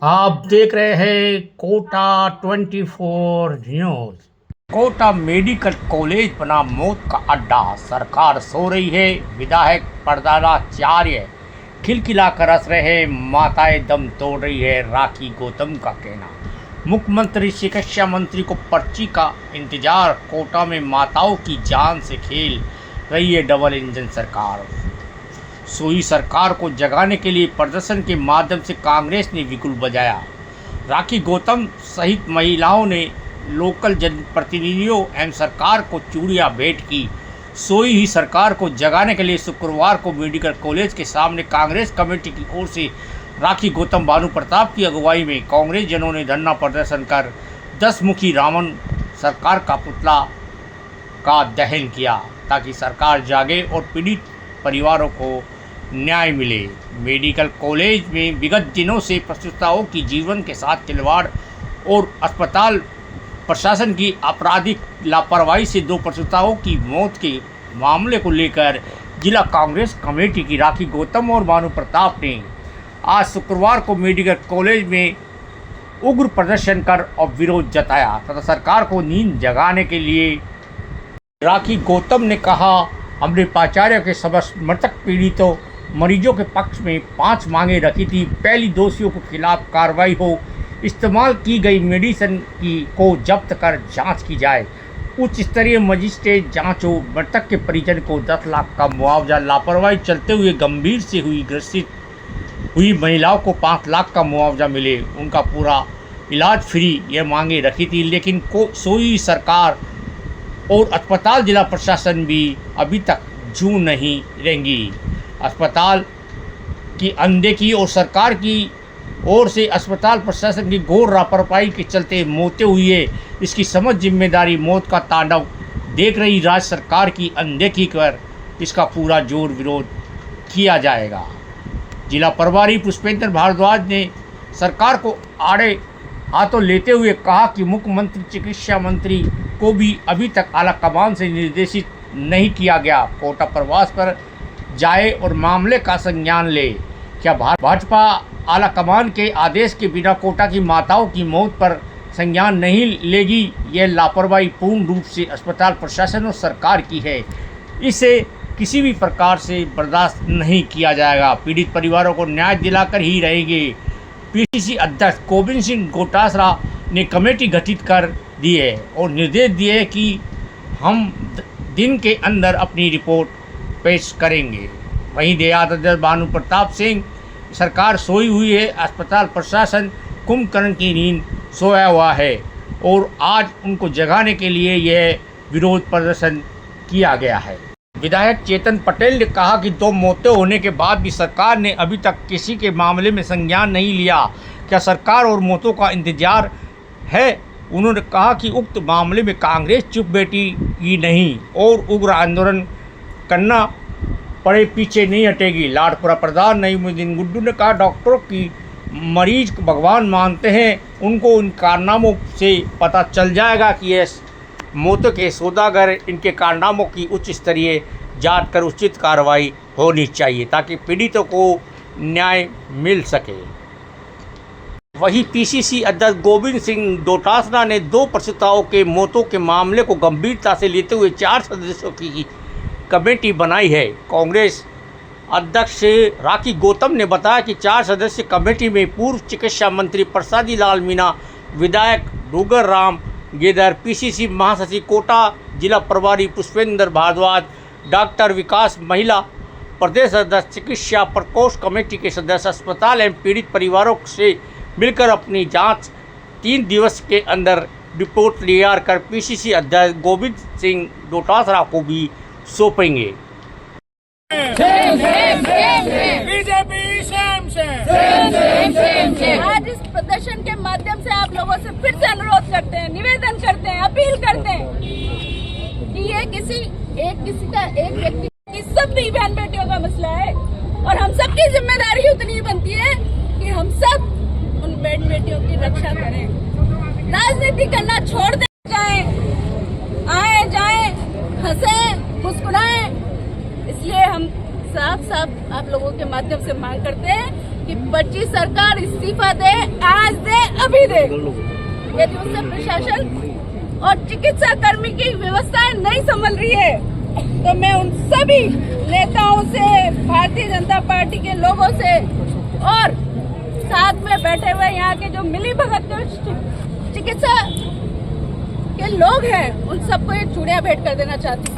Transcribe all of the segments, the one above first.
आप देख रहे हैं Kota 24 news. Kota medical college बना मौत का अड्डा, सरकार सो रही है। विधायक प्रधानाचार्य खिलखिलाकर हंस रहे, माताएं दम तोड़ रही है, राखी गौतम का कहना। मुख्यमंत्री शिक्षा मंत्री को पर्ची का इंतजार, कोटा में माताओं की जान से खेल रही है डबल इंजन सरकार। सोई सरकार को जगाने के लिए प्रदर्शन के माध्यम से कांग्रेस ने बिगुल बजाया। राखी गौतम सहित महिलाओं ने लोकल जनप्रतिनिधियों एवं सरकार को चूड़ियां भेंट की। सोई ही सरकार को जगाने के लिए शुक्रवार को मेडिकल कॉलेज के सामने कांग्रेस कमेटी की ओर से राखी गौतम भानु प्रताप की अगुवाई में कांग्रेस जनों ने धरना प्रदर्शन कर 10 मुखी रावण सरकार का पुतला का दहन किया, ताकि सरकार जागे और पीड़ित परिवारों को न्याय मिले। मेडिकल कॉलेज में विगत दिनों से प्रसूताओं की जीवन के साथ खिलवाड़ और अस्पताल प्रशासन की आपराधिक लापरवाही से 2 प्रसूताओं की मौत के मामले को लेकर जिला कांग्रेस कमेटी की राखी गौतम और भानु प्रताप ने आज शुक्रवार को मेडिकल कॉलेज में उग्र प्रदर्शन कर और विरोध जताया तथा सरकार को नींद जगाने के लिए। राखी गौतम ने कहा, हमने प्राचार्य के समस्त मृतक पीड़ितों मरीजों के पक्ष में 5 मांगे रखी थी। पहली, दोषियों के खिलाफ कार्रवाई हो, इस्तेमाल की गई मेडिसिन को जब्त कर जांच की जाए, उच्च स्तरीय मजिस्ट्रेट जांच हो, मृतक के परिजन को 10 लाख का मुआवजा, लापरवाही चलते हुए गंभीर से ग्रसित हुई महिलाओं को 5 लाख का मुआवजा मिले, उनका पूरा इलाज फ्री, ये मांगे रखी थी। लेकिन सोई सरकार और अस्पताल जिला प्रशासन भी अभी तक जूं नहीं रेंगी। अस्पताल की अनदेखी और सरकार की ओर से अस्पताल प्रशासन की घोर लापरवाही के चलते मौतें हुई है, इसकी समझ जिम्मेदारी मौत का तांडव देख रही राज्य सरकार की अनदेखी कर इसका पूरा जोर विरोध किया जाएगा। जिला प्रभारी पुष्पेंद्र भारद्वाज ने सरकार को आड़े हाथों लेते हुए कहा कि मुख्यमंत्री चिकित्सा मंत्री को भी अभी तक आला कमान से निर्देशित नहीं किया गया, कोटा प्रवास पर जाए और मामले का संज्ञान ले। क्या भाजपा आला कमान के आदेश के बिना कोटा की माताओं की मौत पर संज्ञान नहीं लेगी? यह लापरवाही पूर्ण रूप से अस्पताल प्रशासन और सरकार की है, इसे किसी भी प्रकार से बर्दाश्त नहीं किया जाएगा। पीड़ित परिवारों को न्याय दिलाकर ही रहेंगे। पीसीसी अध्यक्ष गोविंद सिंह डोटासरा ने कमेटी गठित कर दी है और निर्देश दिए कि हम दिन के अंदर अपनी रिपोर्ट पेश करेंगे। वहीं देहात अध्यक्ष भानु प्रताप सिंह, सरकार सोई हुई है, अस्पताल प्रशासन कुंभकर्ण की नींद सोया हुआ है और आज उनको जगाने के लिए यह विरोध प्रदर्शन किया गया है। विधायक चेतन पटेल ने कहा कि 2 मौतें होने के बाद भी सरकार ने अभी तक किसी के मामले में संज्ञान नहीं लिया। क्या सरकार और मौतों का इंतजार है? उन्होंने कहा कि उक्त मामले में कांग्रेस चुप बैठी ही नहीं और उग्र आंदोलन करना पड़े पीछे नहीं हटेगी। लाडपुरा प्रधान नईमुद्दीन गुड्डू ने कहा, डॉक्टरों की मरीज को भगवान मानते हैं, उनको उन कारनामों से पता चल जाएगा कि ये मौतों के सौदागर, इनके कारनामों की उच्च स्तरीय जांच कर उचित कार्रवाई होनी चाहिए ताकि पीड़ितों को न्याय मिल सके। वहीं पीसीसी अध्यक्ष गोविंद सिंह डोटासरा ने 2 प्रसूताओं के मौतों के मामले को गंभीरता से लेते हुए 4 सदस्यों की कमेटी बनाई है। कांग्रेस अध्यक्ष राखी गौतम ने बताया कि 4 सदस्य कमेटी में पूर्व चिकित्सा मंत्री प्रसादी लाल मीणा, विधायक डूगर राम गेदर, पीसीसी महासचिव कोटा जिला प्रभारी पुष्पेंद्र भारद्वाज, डॉक्टर विकास, महिला प्रदेश अध्यक्ष, चिकित्सा प्रकोष्ठ कमेटी के सदस्य, अस्पताल एवं पीड़ित परिवारों से मिलकर अपनी जांच 3 दिवस के अंदर रिपोर्ट तैयार कर पीसीसी अध्यक्ष गोविंद सिंह डोटासरा को भी सौंपेंगे। बीजेपी आज इस प्रदर्शन के माध्यम से आप लोगों से फिर से अनुरोध करते हैं, निवेदन करते हैं, अपील करते हैं कि ये किसी एक व्यक्ति की सभी बहन बेटियों का मसला है और हम सबकी जिम्मेदारी उतनी बनती है कि हम सब उन बहन बेटियों की रक्षा करें। राजनीति करना छोड़ दे, आए जाए, हंसे, मुस्कुराएं। इसलिए हम साफ आप लोगों के माध्यम से मांग करते हैं कि 25 सरकार इस्तीफा दे, आज दे, अभी दे। यदि उससे प्रशासन और चिकित्सा कर्मी की व्यवस्थाएं नहीं संभल रही है तो मैं उन सभी नेताओं से, भारतीय जनता पार्टी के लोगों से और साथ में बैठे हुए यहाँ के जो मिली भगत चिकित्सा के लोग हैं, उन सबको ये चूड़ियां भेंट कर देना चाहती हूँ।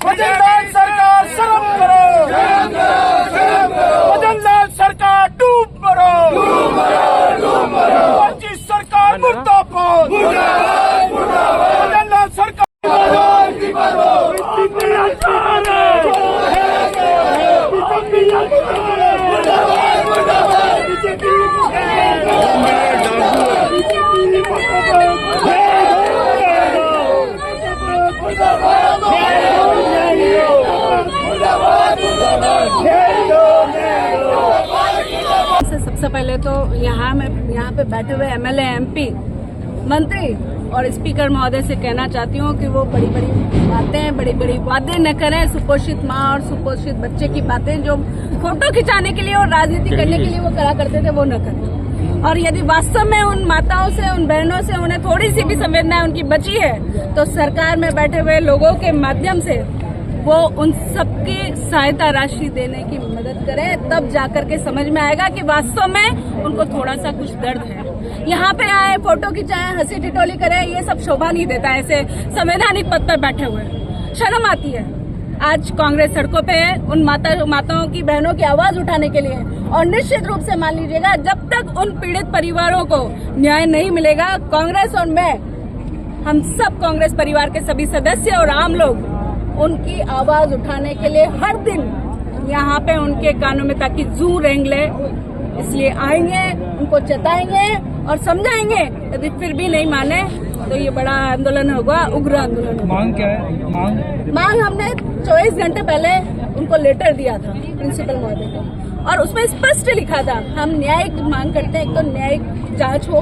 वजनदार सरकार शर्म करो, वजनदार सरकार डूब मरो, 25 सरकार मुर्दाबाद, वजनदार सरकार सबसे पहले तो यहाँ पे बैठे हुए एमएलए, एमपी, मंत्री और स्पीकर महोदय से कहना चाहती हूँ कि वो बड़ी बड़ी वादे न करें। सुपोषित माँ और सुपोषित बच्चे की बातें जो फोटो खिंचाने के लिए और राजनीति करने के लिए वो करा करते थे, वो न करें। और यदि वास्तव में उन माताओं से, उन बहनों से उन्हें थोड़ी सी भी संवेदना उनकी बची है तो सरकार में बैठे हुए लोगों के माध्यम से वो उन सबकी सहायता राशि देने की मदद करें। तब जाकर के समझ में आएगा कि वास्तव में उनको थोड़ा सा कुछ दर्द है। यहाँ पे आए, फोटो खिंचाएं, हंसी टिटोली करें, ये सब शोभा नहीं देता है ऐसे संवैधानिक पद पर बैठे हुए। शर्म आती है। आज कांग्रेस सड़कों पे है उन माताओं की, बहनों की आवाज उठाने के लिए। और निश्चित रूप से मान लीजिएगा, जब तक उन पीड़ित परिवारों को न्याय नहीं मिलेगा, कांग्रेस और मैं, हम सब कांग्रेस परिवार के सभी सदस्य और आम लोग उनकी आवाज उठाने के लिए हर दिन यहाँ पे उनके कानों में ताकि जू रेंगले, इसलिए आएंगे, उनको चेताएंगे और समझाएंगे। यदि फिर भी नहीं माने तो ये बड़ा आंदोलन होगा, उग्र आंदोलन होगा। मांग क्या है? मांग हमने 24 घंटे पहले उनको लेटर दिया था प्रिंसिपल महोदय को, और उसमें स्पष्ट लिखा था हम न्यायिक मांग करते हैं। एक तो न्यायिक जांच हो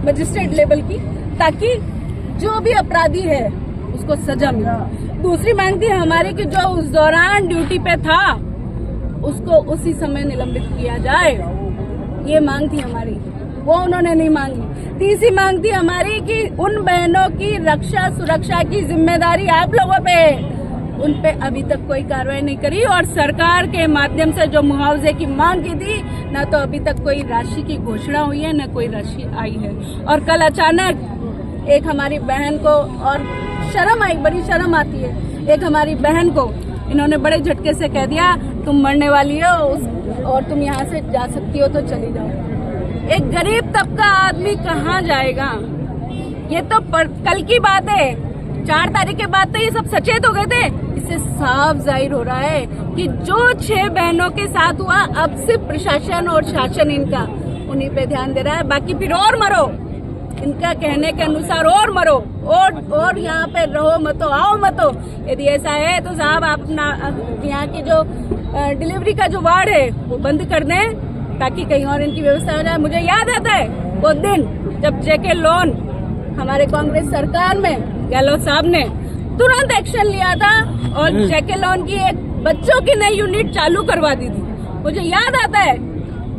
मजिस्ट्रेट लेवल की, ताकि जो भी अपराधी है उसको सजा मिले। दूसरी मांग थी हमारी कि जो उस दौरान ड्यूटी पे था उसको उसी समय निलंबित किया जाए। ये मांग थी हमारी, वो उन्होंने नहीं मांगी। तीसरी मांग थी हमारी कि उन बहनों की रक्षा सुरक्षा की जिम्मेदारी आप लोगों पे है, उन पे अभी तक कोई कार्रवाई नहीं करी। और सरकार के माध्यम से जो मुआवजे की मांग की थी, न तो अभी तक कोई राशि की घोषणा हुई है, न कोई राशि आई है। और कल अचानक एक हमारी बहन को, और शर्म आई, बड़ी शर्म आती है, एक हमारी बहन को इन्होंने बड़े झटके से कह दिया तुम मरने वाली हो और तुम यहाँ से जा सकती हो तो चली जाओ। एक गरीब तबका आदमी कहाँ जाएगा? ये तो कल की बात है, 4 तारीख के बाद तो ये सब सचेत हो गए थे। इससे साफ जाहिर हो रहा है कि जो 6 बहनों के साथ हुआ, अब सिर्फ प्रशासन और शासन इनका उन्हीं पे ध्यान दे रहा है। बाकी फिर और मरो, इनका कहने के अनुसार और मरो और यहाँ पे रहो मतो, आओ मतो। यदि ऐसा है तो साहब आप अपना यहाँ की जो डिलीवरी का जो वार्ड है वो बंद कर दें, ताकि कहीं और इनकी व्यवस्था हो जाए। मुझे याद आता है वो दिन जब जेके लोन हमारे कांग्रेस सरकार में गहलोत साहब ने तुरंत एक्शन लिया था और जेके लोन की एक बच्चों की नई यूनिट चालू करवा दी थी। मुझे याद आता है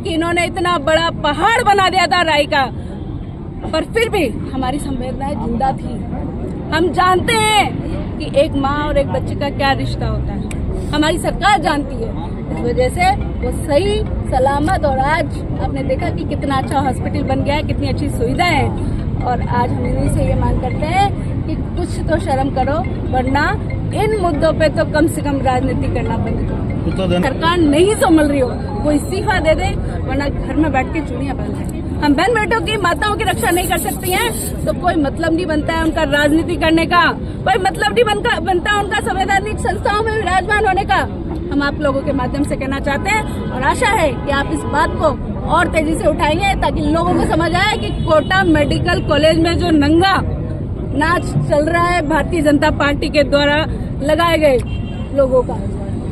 कि इन्होंने इतना बड़ा पहाड़ बना दिया था राई का, पर फिर भी हमारी संवेदनाएं जिंदा थी। हम जानते हैं कि एक माँ और एक बच्चे का क्या रिश्ता होता है, हमारी सरकार जानती है। इस वजह से वो सही सलामत, और आज आपने देखा कि कितना अच्छा हॉस्पिटल बन गया है, कितनी अच्छी सुविधाएं हैं। और आज हम इन्हीं से ये मांग करते हैं कि कुछ तो शर्म करो, वरना इन मुद्दों पे तो कम से कम राजनीति करना बंद करो। सरकार नहीं संभल रही हो, वो इस्तीफा दे दे, वरना घर में बैठ के चूड़ियां पहन ले। हम बहन बेटों की, माताओं की रक्षा नहीं कर सकती हैं तो कोई मतलब नहीं बनता है उनका राजनीति करने का, कोई मतलब नहीं बनता उनका संवैधानिक संस्थाओं में विराजमान होने का। हम आप लोगों के माध्यम से कहना चाहते हैं और आशा है कि आप इस बात को और तेजी से उठाएंगे, ताकि लोगों को समझ आए कि कोटा मेडिकल कॉलेज में जो नंगा नाच चल रहा है भारतीय जनता पार्टी के द्वारा लगाए गए लोगों का,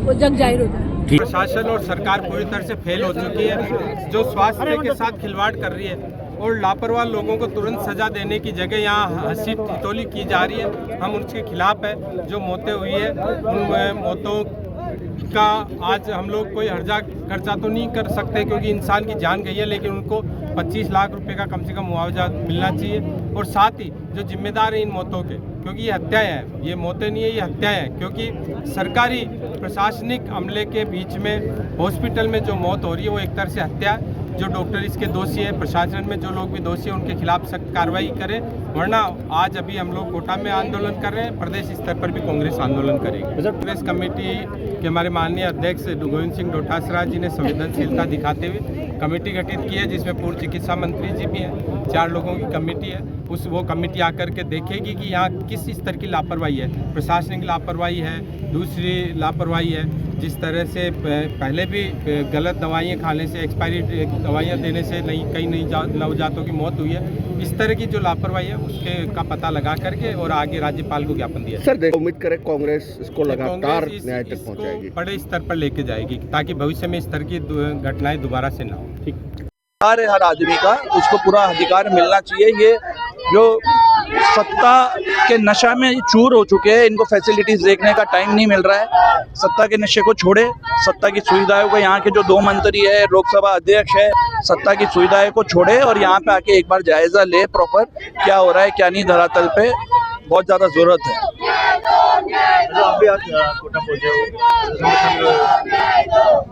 वो जग जाहिर हो जाए। प्रशासन और सरकार पूरी तरह से फेल हो चुकी है, जो स्वास्थ्य के साथ खिलवाड़ कर रही है। और लापरवाह लोगों को तुरंत सजा देने की जगह यहाँ हंसी ठिठोली की जा रही है। हम उसके खिलाफ है। जो मौतें हुई है उन मौतों का आज हम लोग कोई हर्जा खर्चा तो नहीं कर सकते क्योंकि इंसान की जान गई है, लेकिन उनको 25 लाख रुपए का कम से कम मुआवजा मिलना चाहिए। और साथ ही जो जिम्मेदार हैं इन मौतों के, क्योंकि ये हत्याएं हैं, ये मौतें नहीं है, ये हत्याएं हैं, क्योंकि सरकारी प्रशासनिक अमले के बीच में हॉस्पिटल में जो मौत हो रही है वो एक तरह से हत्या है। जो डॉक्टर इसके दोषी है, प्रशासन में जो लोग भी दोषी हैं उनके खिलाफ सख्त कार्रवाई करें, वरना आज अभी हम लोग कोटा में आंदोलन कर रहे हैं, प्रदेश स्तर पर भी कांग्रेस आंदोलन करेगी। कांग्रेस कमेटी के हमारे माननीय अध्यक्ष गोविंद सिंह डोटासरा जी ने संवेदनशीलता दिखाते हुए कमेटी गठित की है, जिसमें पूर्व चिकित्सा मंत्री जी भी हैं, 4 लोगों की कमेटी है। वो कमेटी आकर के देखेगी कि यहाँ किस स्तर की लापरवाही है, प्रशासनिक लापरवाही है, दूसरी लापरवाही है, जिस तरह से पहले भी गलत दवाइयाँ खाने से, एक्सपायरी दवाइयाँ देने से कई नवजातों की मौत हुई है। इस तरह की जो लापरवाही है उसके का पता लगा करके और आगे राज्यपाल को ज्ञापन दिया। सर उम्मीद करें कांग्रेस इसको लगातार न्याय तक पहुंचाएगी, बड़े स्तर पर लेके जाएगी, ताकि भविष्य में इस तरह की घटनाएं दोबारा से ना हो। ठीक, हर आदमी का उसको पूरा अधिकार मिलना चाहिए। ये जो सत्ता के नशा में चूर हो चुके हैं, इनको फैसिलिटीज देखने का टाइम नहीं मिल रहा है। सत्ता के नशे को छोड़े, सत्ता की सुविधाओं को, यहाँ के जो 2 मंत्री है, लोकसभा अध्यक्ष है, सत्ता की सुविधाओं को छोड़े और यहाँ पे आके एक बार जायजा ले प्रॉपर क्या हो रहा है क्या नहीं धरातल पे। बहुत ज्यादा जरूरत है। आप भी आज कोटा पहुंचे हो,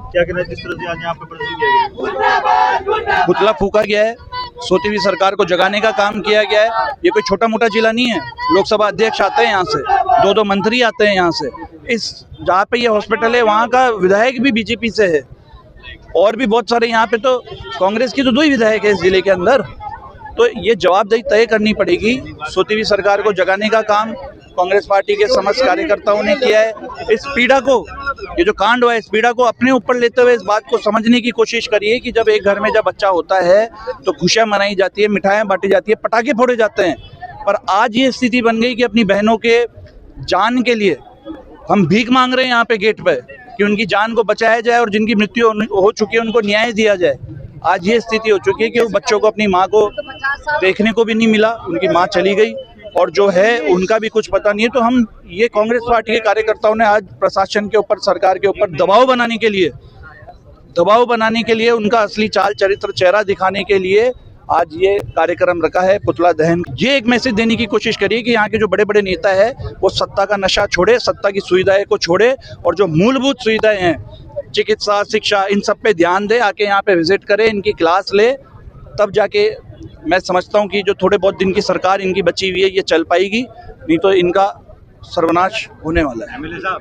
क्या कहना है, जिस तरह से आज यहाँ पे प्रदर्शन किया गया, पुतला फूका गया है, सोती हुई सरकार को जगाने का काम किया गया है। ये कोई छोटा मोटा जिला नहीं है। लोकसभा अध्यक्ष आते हैं यहाँ से, 2 मंत्री आते हैं यहाँ से। इस जहाँ पे ये हॉस्पिटल है वहाँ का विधायक भी बीजेपी से है, और भी बहुत सारे यहाँ पे तो कांग्रेस की तो 2 ही विधायक है इस जिले के अंदर। तो ये जवाबदेही तय करनी पड़ेगी। सोती हुई सरकार को जगाने का काम कांग्रेस पार्टी के समस्त कार्यकर्ताओं ने किया है। इस पीड़ा को, ये जो कांड हुआ है, इस पीड़ा को अपने ऊपर लेते हुए इस बात को समझने की कोशिश करिए कि जब एक घर में जब बच्चा होता है तो खुशियां मनाई जाती है, मिठाइयां बांटी जाती है, पटाखे फोड़े जाते हैं। पर आज ये स्थिति बन गई कि अपनी बहनों के जान के लिए हम भीख मांग रहे हैं यहाँ पे गेट पे कि उनकी जान को बचाया जाए और जिनकी मृत्यु हो चुकी है उनको न्याय दिया जाए। आज ये स्थिति हो चुकी है कि वो बच्चों को, अपनी माँ को देखने को भी नहीं मिला, उनकी माँ चली गई और जो है उनका भी कुछ पता नहीं है। तो हम ये कांग्रेस पार्टी के कार्यकर्ताओं ने आज प्रशासन के ऊपर, सरकार के ऊपर दबाव बनाने के लिए उनका असली चाल चरित्र, चेहरा दिखाने के लिए आज ये कार्यक्रम रखा है, पुतला दहन। ये एक मैसेज देने की कोशिश करिए कि यहाँ के जो बड़े बड़े नेता है वो सत्ता का नशा छोड़े, सत्ता की सुविधाएं को छोड़े और जो मूलभूत सुविधाएं हैं, चिकित्सा, शिक्षा, इन सब पे ध्यान दे, आके यहाँ पे विजिट करें, इनकी क्लास ले, तब जाके मैं समझता हूँ कि जो थोड़े बहुत दिन की सरकार इनकी बची हुई है ये चल पाएगी, नहीं तो इनका सर्वनाश होने वाला है। एमएलए साहब